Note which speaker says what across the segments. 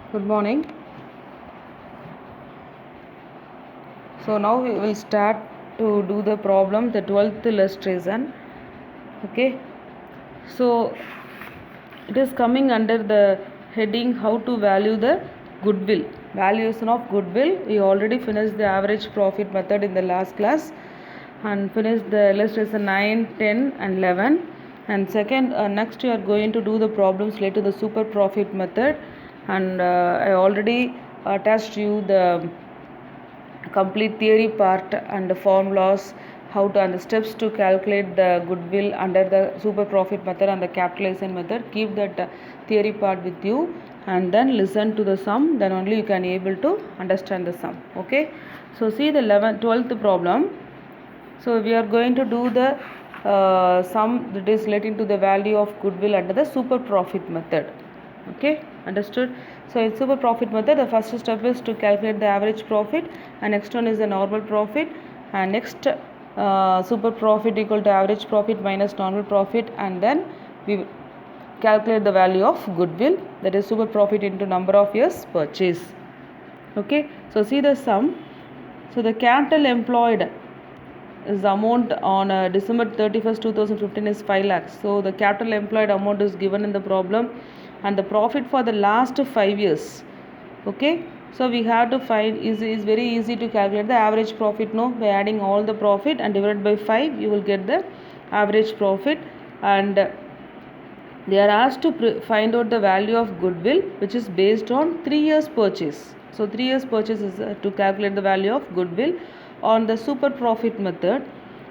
Speaker 1: Good morning. So now we will start to do the problem, the 12th illustration. Okay. So it is coming under the heading how to value the goodwill. Valuation of goodwill. We already finished the average profit method in the last class and finished the illustration 9, 10 and 11. And next we are going to do the problems related to the super profit method, and I already attached you the complete theory part and the formulas, how to and the steps to calculate the goodwill under the super profit method and the capitalization method. Keep that theory part with you and then listen to the sum, then only you can able to understand the sum. Okay, so see the 12th problem. So we are going to do the sum that is relating to the value of goodwill under the super profit method. Okay, understood? So in super profit method, the first step is to calculate the average profit, and next one is the normal profit, and next super profit equal to average profit minus normal profit, and then we calculate the value of goodwill, that is super profit into number of years purchase. Okay, so see the sum. So the capital employed is the amount on December 31st 2015 is 5 lakhs. So the capital employed amount is given in the problem, and the profit for the last 5 years. Okay, so we have to find is very easy to calculate the average profit. No, by adding all the profit and divided by 5 you will get the average profit, and they are asked to find out the value of goodwill, which is based on 3 years purchase. So 3 years purchase is to calculate the value of goodwill on the super profit method,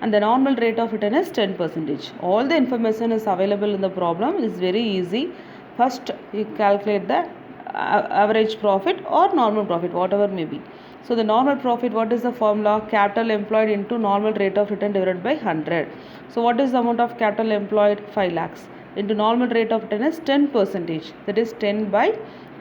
Speaker 1: and the normal rate of return is 10%. All the information is available in the problem. It is very easy. First you calculate the average profit or normal profit, whatever may be. So the normal profit, what is the formula? Capital employed into normal rate of return divided by 100. So what is the amount of capital employed? 5 lakhs into normal rate of return is 10%. That is 10 by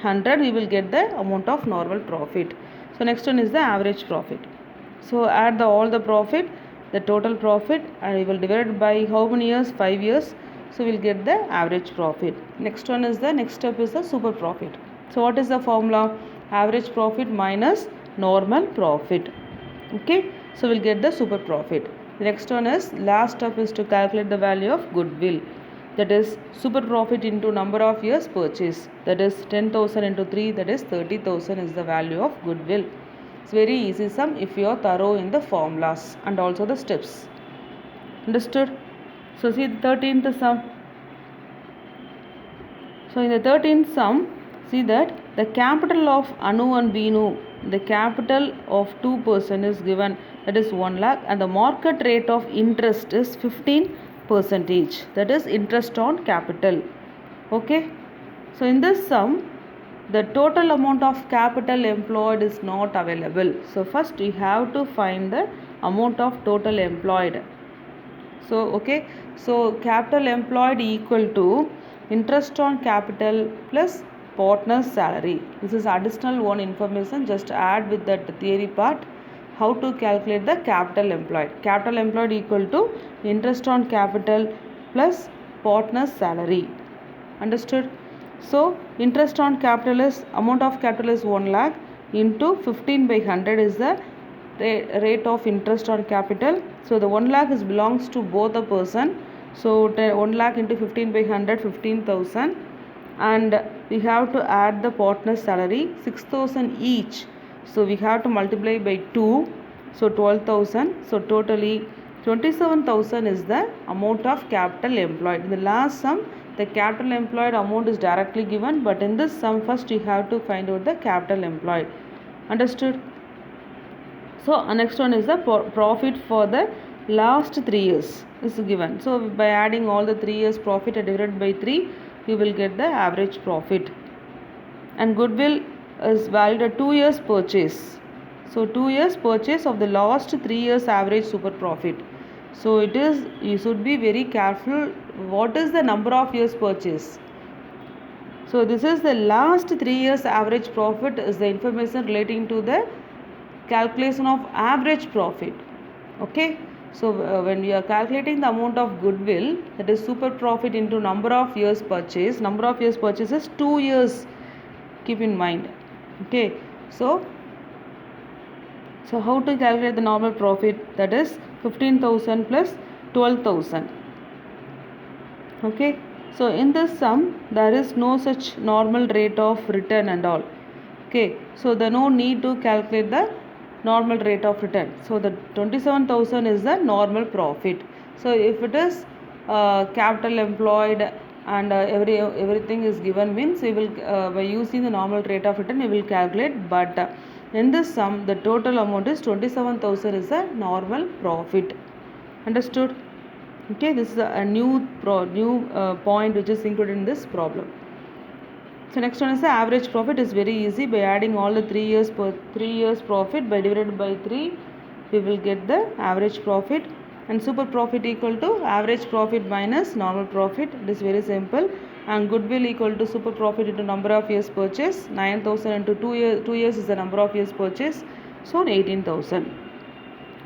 Speaker 1: 100. We will get the amount of normal profit. So next one is the average profit. So add all the profit, the total profit, and we will divide it by how many years? 5 years. So we will get the average profit. Next step is the super profit. So what is the formula? Average profit minus normal profit. Okay, so we'll get the super profit. The next one is last step is to calculate the value of goodwill. That is super profit into number of years purchase. That is 10,000 into 3, that is 30,000 is the value of goodwill. It's very easy sum if you are thorough in the formulas and also the steps. Understood? So see the 13th sum. So in the 13th sum, see that the capital of Anu and Binu, the capital of 2 person is given, that is 1 lakh, and the market rate of interest is 15%, that is interest on capital. Okay, so in this sum the total amount of capital employed is not available. So first we have to find the amount of total employed. So okay, so capital employed equal to interest on capital plus partner's salary. This is additional one information, just add with that theory part how to calculate the capital employed. Capital employed equal to interest on capital plus partner's salary. Understood? So interest on capital is, amount of capital is 1 lakh into 15 by 100 is the rate of interest on capital. So the 1 lakh is belongs to both the person. So 1 lakh into 15 by 100, 15,000, and we have to add the partner's salary 6,000 each. So we have to multiply by 2, so 12,000. So totally 27,000 is the amount of capital employed. In the last sum the capital employed amount is directly given, but in this sum first you have to find out the capital employed. Understood? So next one is the profit for the last 3 years is given. So by adding all the 3 years profit and divided by 3, you will get the average profit. And goodwill is valued at 2 years purchase. So 2 years purchase of the last 3 years average super profit. So it is, you should be very careful. What is the number of years purchase? So this is the last 3 years average profit is the information relating to the calculation of average profit. Okay, so when we are calculating the amount of goodwill, that is super profit into number of years purchase. Number of years purchase is 2 years. keep in mind. Okay, so how to calculate the normal profit, that is 15,000 plus 12,000. Okay, so in this sum there is no such normal rate of return and all. Okay, so there no need to calculate the normal rate of return. So the 27,000 is the normal profit. So if it is capital employed and everything is given, means we will by using the normal rate of return we will calculate, but in this sum the total amount is 27,000 is a normal profit. Understood? Okay, this is a new point which is included in this problem. So next one is the average profit. Is very easy. By adding all the 3 years profit by divided by 3, we will get the average profit. And super profit equal to average profit minus normal profit. It is very simple. And goodwill equal to super profit into number of years purchase. 9,000 into 2 years is the number of years purchase. So 18,000.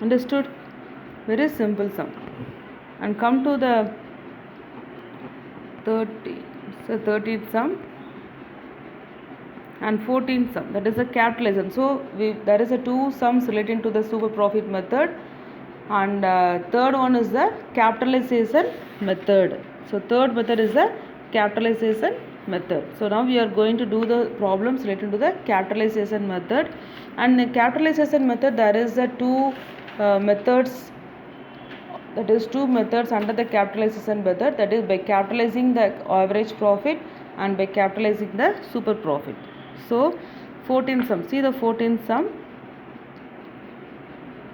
Speaker 1: Understood? Very simple sum. And come to the 13th sum and 14th sum, that is a capitalization. So there is a 2 sums relating to the super profit method, and third one is the capitalization method. So third method is the capitalization method. So now we are going to do the problems related to the capitalization method. And the capitalization method, there is a 2 methods, that is 2 methods under the capitalization method, that is by capitalizing the average profit and by capitalizing the super profit. So 14th sum, see the 14th sum,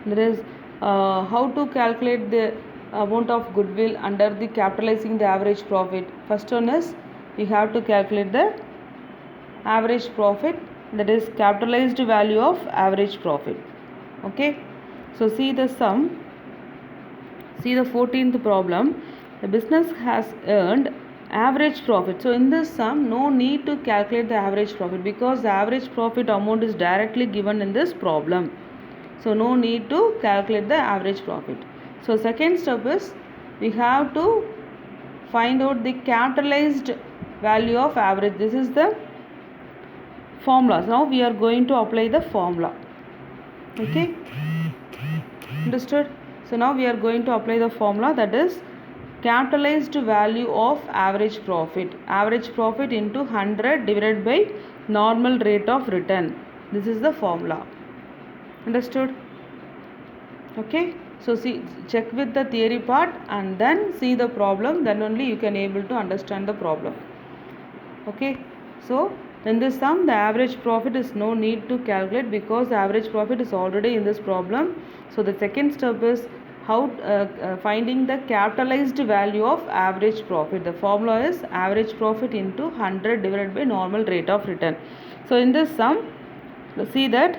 Speaker 1: there is how to calculate the amount of goodwill under the capitalizing the average profit. First one is we have to calculate the average profit, that is capitalized value of average profit. Okay, so see the sum. See the 14th problem. The business has earned average profit. So in this sum, no need to calculate the average profit because the average profit amount is directly given in this problem. So no need to calculate the average profit. So second step is we have to find out the capitalized value of average. This is the formula. Now we are going to apply the formula. Okay, understood? So now we are going to apply the formula, that is capitalized value of average profit. Average profit into 100 divided by normal rate of return. This is the formula. Understood? Okay. So see, check with the theory part and then see the problem. Then only you can able to understand the problem. Okay. So in this sum, the average profit is no need to calculate because the average profit is already in this problem. So the second step is how finding the capitalized value of average profit. The formula is average profit into 100 divided by normal rate of return. So in this sum, see that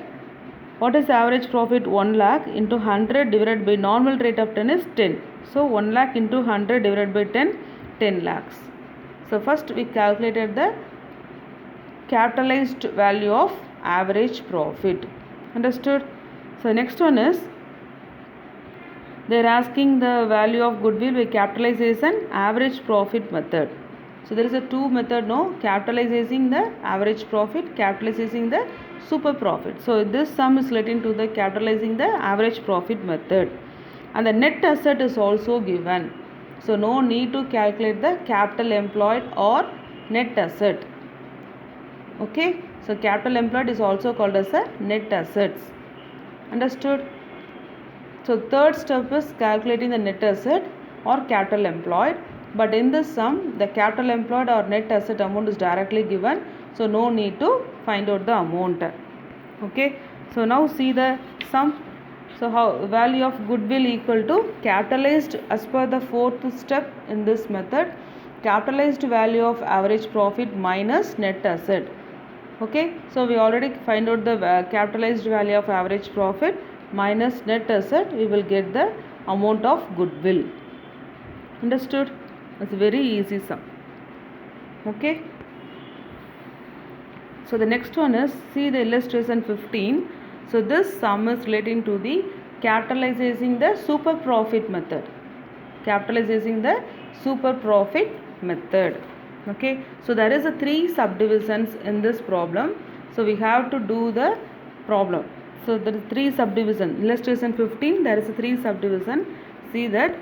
Speaker 1: what is average profit? 1 lakh into 100 divided by normal rate of 10 is 10. So 1 lakh into 100 divided by 10, 10 lakhs. So first we calculated the capitalized value of average profit. Understood? So next one is they are asking the value of goodwill by capitalization average profit method. So there is a 2 method, no, capitalizing the average profit, capitalizing the super profit. So this sum is relating to the capitalizing the average profit method, and the net asset is also given. So no need to calculate the capital employed or net asset. Okay, so capital employed is also called as a net assets. Understood? So third step is calculating the net asset or capital employed, but in this sum the capital employed or net asset amount is directly given, so no need to find out the amount. Okay, so now see the sum. So how value of goodwill equal to capitalized as per the fourth step in this method, capitalized value of average profit minus net asset. Okay, so we already find out the capitalized value of average profit minus net asset, we will get the amount of goodwill. Understood? It's a very easy sum. Okay, so the next one is, see the illustration 15. So this sum is relating to the capitalizing the super profit method. Capitalizing the super profit method. Okay, so there is a 3 subdivisions in this problem. So we have to do the problem. So there is 3 subdivision. Illustration 15, there is a 3 subdivision. See that.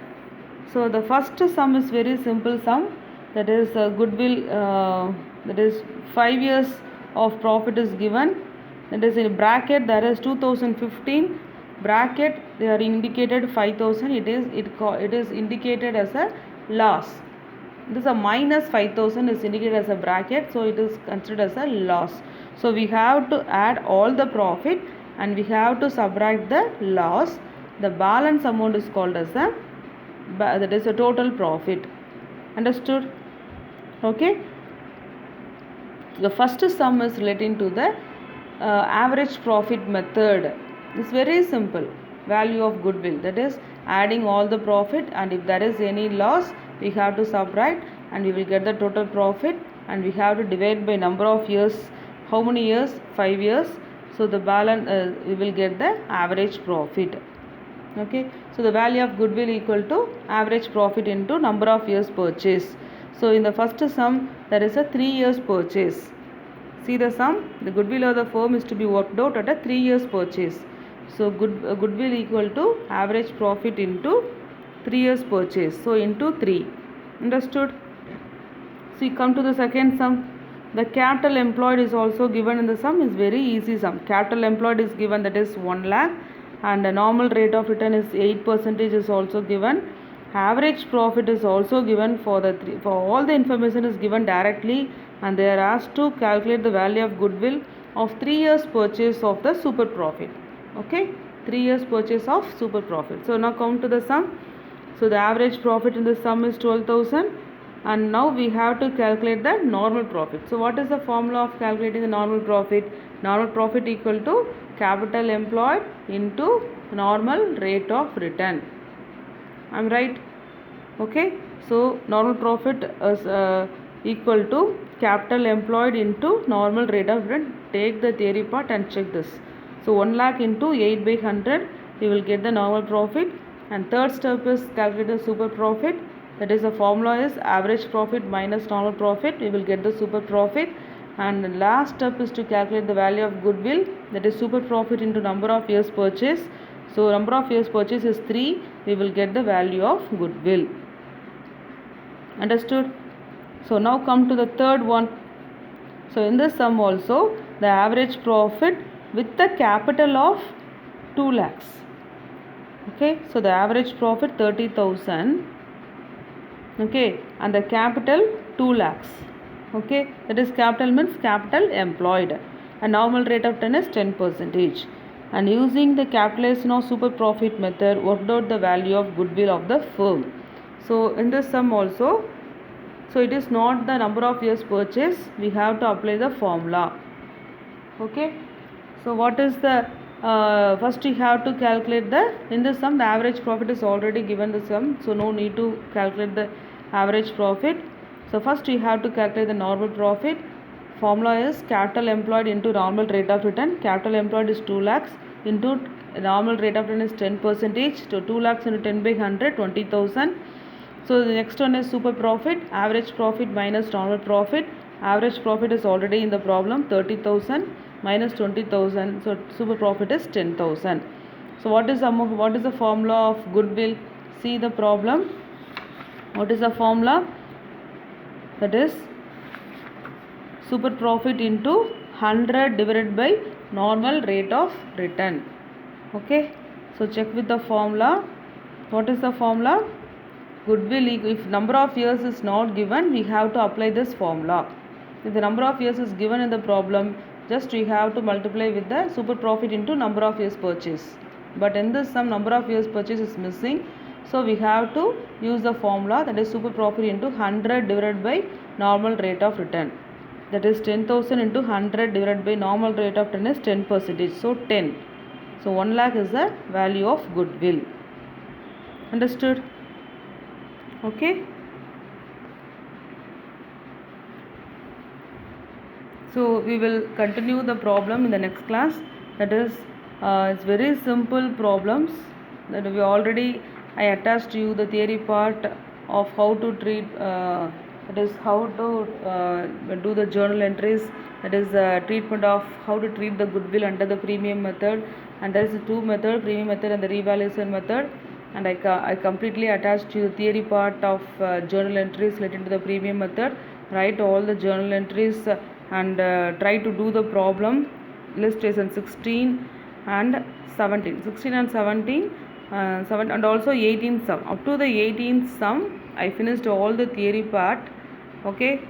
Speaker 1: So the first sum is very simple sum. That is goodwill. That is 5 years of profit is given. That is in bracket. There is 2015. Bracket they are indicated 5,000. It is indicated as a loss. This is a minus 5,000 is indicated as a bracket, so it is considered as a loss. So we have to add all the profit and we have to subtract the loss. The balance amount is called as a, that is a total profit. Understood? Okay. The first sum is relating to the average profit method. It's very simple. Value of goodwill, that is adding all the profit, and if there is any loss we have to subtract and we will get the total profit, and we have to divide by number of years. How many years? 5 years. So the balance we will get the average profit. Okay, so the value of goodwill equal to average profit into number of years purchase. So in the first sum there is a 3 years purchase. See the sum, the goodwill of the firm is to be worked out at a 3 years purchase. So goodwill equal to average profit into 3 years purchase. So into 3. Understood? So you come to the second sum. The capital employed is also given in the sum. Is very easy sum. Capital employed is given, that is 1 lakh, and the normal rate of return is 8% is also given. Average profit is also given for the for all the information is given directly, and they are asked to calculate the value of goodwill of 3 years purchase of the super profit. Okay, 3 years purchase of super profit. So now come to the sum. So the average profit in the sum is 12,000, and now we have to calculate the normal profit. So what is the formula of calculating the normal profit? Normal profit equal to capital employed into normal rate of return. I'm right? Okay, so normal profit is equal to capital employed into normal rate of return. Take the theory part and check this. So 1 lakh into 8 by 100, we will get the normal profit. And third step is calculate the super profit. That is, the formula is average profit minus normal profit. We will get the super profit. And the last step is to calculate the value of goodwill. That is super profit into number of years purchase. So number of years purchase is 3. We will get the value of goodwill. Understood? So now come to the third one. So in this sum also, the average profit with the capital of 2 lakhs. Okay, so the average profit 30,000. Okay, and the capital 2 lakhs. Okay, that is capital means capital employed. And normal rate of return is 10%. And using the capitalization of super profit method, worked out the value of goodwill of the firm. So in this sum also, so it is not the number of years purchase, we have to apply the formula. Okay, so what is the first you have to calculate the, in this sum the average profit is already given the sum, so no need to calculate the average profit. So first you have to calculate the normal profit. Formula is capital employed into normal rate of return. Capital employed is 2 lakhs into normal rate of return is 10%. So 2 lakhs into 10 by 100, 20,000. So the next one is super profit. Average profit minus normal profit. Average profit is already in the problem, 30,000 minus 20,000. So super profit is 10,000. So what is the formula of goodwill? See the problem. What is the formula? That is super profit into 100 divided by normal rate of return. Okay, so check with the formula. What is the formula? Goodwill, if number of years is not given, we have to apply this formula. If the number of years is given in the problem, just we have to multiply with the super profit into number of years purchase. But in this sum, number of years purchase is missing, so we have to use the formula, that is super profit into 100 divided by normal rate of return. That is 10,000 into 100 divided by normal rate of return is 10%. So 10. So 1 lakh is the value of goodwill. Understood? Okay. So we will continue the problem in the next class. That is, it's very simple problems that we already, I attached to you the theory part of how to treat that is how to do the journal entries, that is treatment of how to treat the goodwill under the premium method, and there is two method, premium method and the revaluation method. And I completely attached to the theory part of journal entries related to the premium method. Write all the journal entries and try to do the problem illustration 16 and 17, 16 and 17, 7 and also 18th sum. Up to the 18th sum I finished all the theory part. Okay,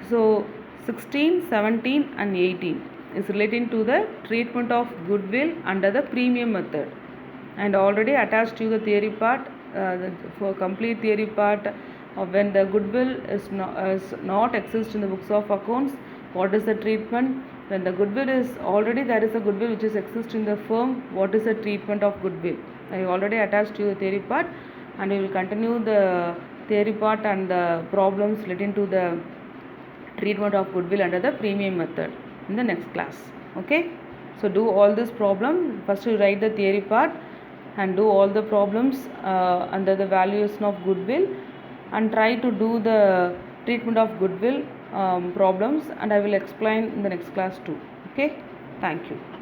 Speaker 1: so 16, 17 and 18 is relating to the treatment of goodwill under the premium method, and already attached to the theory part, for complete theory part of when the goodwill is not exist in the books of accounts, what is the treatment. When the goodwill is already there is a goodwill which is exist in the firm, what is the treatment of goodwill. I already attached to the theory part, and we will continue the theory part and the problems relating to the treatment of goodwill under the premium method in the next class. Okay, so do all this problem. First you write the theory part and do all the problems under the valuation of goodwill, and try to do the treatment of goodwill problems, and I will explain in the next class too. Okay, thank you.